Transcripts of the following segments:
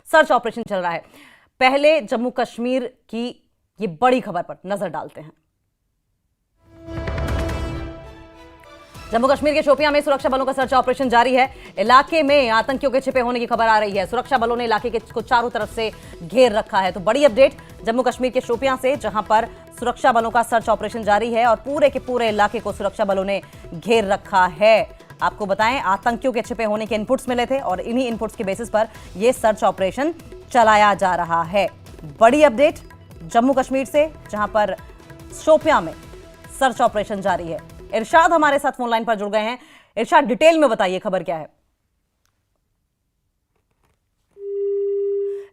Search operation चल रहा है। पहले जम्मू कश्मीर की ये बड़ी खबर पर नजर डालते हैं। जम्मू कश्मीर के शोपियां में सुरक्षा बलों का सर्च ऑपरेशन जारी है। इलाके में आतंकियों के छिपे होने की खबर आ रही है। सुरक्षा बलों ने इलाके को चारों तरफ से घेर रखा है। तो बड़ी अपडेट जम्मू कश्मीर के शोपियां से, जहां पर सुरक्षा बलों का सर्च ऑपरेशन जारी है और पूरे के पूरे इलाके को सुरक्षा बलों ने घेर रखा है। आपको बताएं, आतंकियों के छिपे होने के इनपुट्स मिले थे और इन्हीं इनपुट्स के बेसिस पर यह सर्च ऑपरेशन चलाया जा रहा है। बड़ी अपडेट जम्मू कश्मीर से, जहां पर शोपियां में सर्च ऑपरेशन जारी है। इरशाद हमारे साथ फोन लाइन पर जुड़ गए हैं। इरशाद, डिटेल में बताइए खबर क्या है।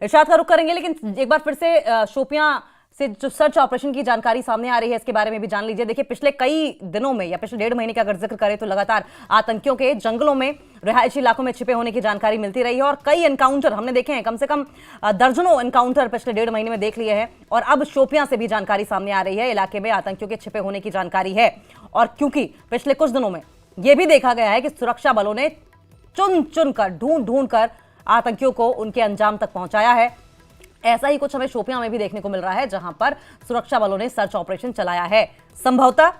इरशाद का रुख करेंगे, लेकिन एक बार फिर से शोपियां से जो सर्च ऑपरेशन की जानकारी सामने आ रही है इसके बारे में भी जान लीजिए। देखिए, पिछले कई दिनों में या पिछले 1.5 महीने का अगर जिक्र करें तो लगातार आतंकियों के जंगलों में, रिहायशी इलाकों में छिपे होने की जानकारी मिलती रही है और कई एनकाउंटर हमने देखे हैं। कम से कम दर्जनों एनकाउंटर पिछले 1.5 महीने में देख लिए हैं और अब शोपियां से भी जानकारी सामने आ रही है। इलाके में आतंकियों के छिपे होने की जानकारी है और क्योंकि पिछले कुछ दिनों में यह भी देखा गया है कि सुरक्षा बलों ने चुन चुन कर, ढूंढ ढूंढ कर आतंकियों को उनके अंजाम तक पहुंचाया है। ऐसा ही कुछ हमें शोपियां में भी देखने को मिल रहा है, जहां पर सुरक्षा बलों ने सर्च ऑपरेशन चलाया है। संभवतः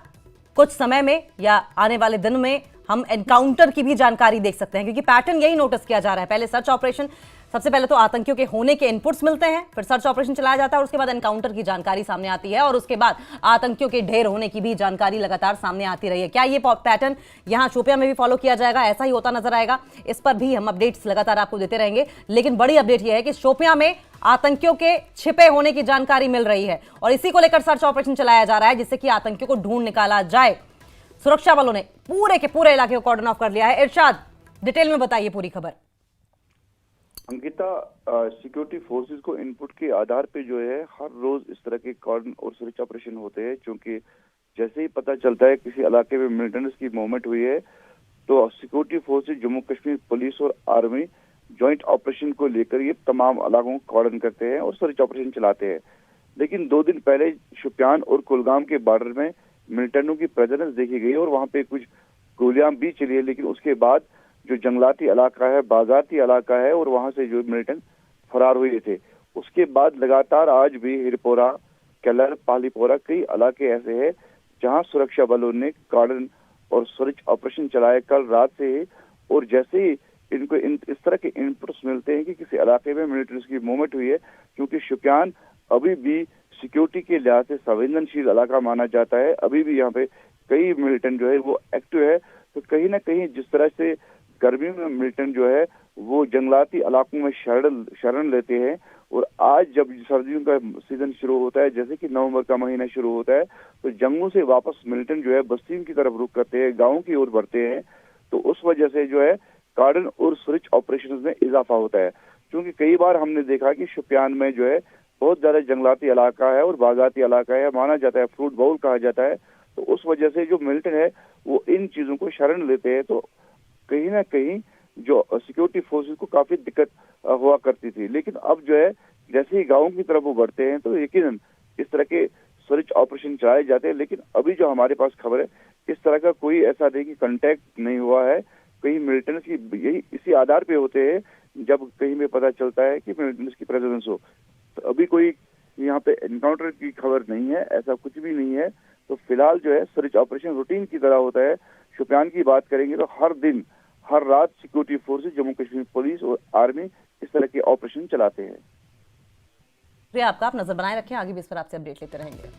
कुछ समय में या आने वाले दिन में हम एनकाउंटर की भी जानकारी देख सकते हैं, क्योंकि पैटर्न यही नोटिस किया जा रहा है। पहले सर्च ऑपरेशन, सबसे पहले तो आतंकियों के होने के इनपुट्स मिलते हैं, फिर सर्च ऑपरेशन चलाया जाता है और उसके बाद एनकाउंटर की जानकारी सामने आती है और उसके बाद आतंकियों के ढेर होने की भी जानकारी लगातार सामने आती रही है। क्या ये पैटर्न यहां शोपियां में भी फॉलो किया जाएगा, ऐसा ही होता नजर आएगा? इस पर भी हम अपडेट्स लगातार आपको देते रहेंगे। लेकिन बड़ी अपडेट यह है कि शोपियां में आतंकियों के छिपे होने की जानकारी मिल रही है और इसी को लेकर सर्च ऑपरेशन चलाया जा रहा है, जिससे कि आतंकियों को ढूंढ निकाला जाए। सुरक्षा बलों ने पूरे के पूरे इलाके को कॉर्डन ऑफ कर लिया है। इरशाद, डिटेल में बताइए पूरी खबर। अंकिता, सिक्योरिटी फोर्सेस को इनपुट के आधार पे जो है हर रोज इस तरह के कॉर्डन और सर्च ऑपरेशन होते हैं, क्योंकि जैसे ही पता चलता है किसी इलाके में मिलिटेंट्स की मूवमेंट हुई है तो security forces, Jammu Kashmir police और आर्मी ज्वाइंट ऑपरेशन को लेकर ये तमाम इलाकों को कॉर्डन करते हैं और सर्च ऑपरेशन चलाते हैं। लेकिन 2 दिन पहले शोपियान और कुलगाम के बॉर्डर में मिलिटेंटों की प्रेजेंस देखी गई और वहां पे कुछ गोलियां भी चली है। लेकिन उसके बाद जो जंगलाती इलाका है, बाजारती इलाका है और वहां से जो मिलिटेंट फरार हुए थे, उसके बाद लगातार आज भी हिरपोरा, केलर, पालीपोरा कई इलाके ऐसे हैं जहां सुरक्षा बलों ने कॉर्डन और सर्च ऑपरेशन चलाया कल रात से ही। और जैसे ही इनको इस तरह के इनपुट्स मिलते हैं कि किसी इलाके में मिलिटेंट्स की मूवमेंट हुई है, क्योंकि शोपियान अभी भी सिक्योरिटी के लिहाज से संवेदनशील इलाका माना जाता है, अभी भी यहाँ पे कई मिलिटेंट जो है वो एक्टिव है। तो कहीं ना कहीं जिस तरह से गर्मी में मिलिटेंट जो है वो जंगलाती इलाकों में शरण लेते हैं और आज जब सर्दियों का सीजन शुरू होता है, जैसे कि नवंबर का महीना शुरू होता है, तो जंगलों से वापस मिलिटेंट जो है बस्तियों की तरफ रुख करते हैं, गाँव की ओर बढ़ते हैं। तो उस वजह से जो है कॉर्डन और सर्च ऑपरेशन में इजाफा होता है, क्योंकि कई बार हमने देखा कि शोपियान में जो है बहुत ज्यादा जंगलाती इलाका है और बागाती इलाका है, माना जाता है फ्रूट बाउल कहा जाता है। तो उस वजह से जो मिलिटेंट है वो इन चीजों को शरण लेते हैं। तो कहीं ना कहीं जो सिक्योरिटी फोर्सेस को काफी दिक्कत हुआ करती थी। लेकिन अब जो है जैसे ही गाँव की तरफ वो बढ़ते हैं तो यकीनन इस तरह के सर्च ऑपरेशन चलाए जाते हैं। लेकिन अभी जो हमारे पास खबर है, इस तरह का कोई ऐसा नहीं कि कांटेक्ट नहीं हुआ है। कहीं मिलिटेंट्स की यही इसी आधार पे होते हैं, जब कहीं में पता चलता है कि मिलिटेंट्स की प्रेजेंस हो। तो अभी कोई यहाँ पे एनकाउंटर की खबर नहीं है, ऐसा कुछ भी नहीं है। तो फिलहाल जो है सर्च ऑपरेशन रूटीन की तरह होता है। शोपियान की बात करेंगे तो हर दिन हर रात security forces, Jammu Kashmir police और आर्मी इस तरह के ऑपरेशन चलाते हैं। आपका आप नजर बनाए रखें, आगे भी इस पर आपसे अपडेट लेते रहेंगे।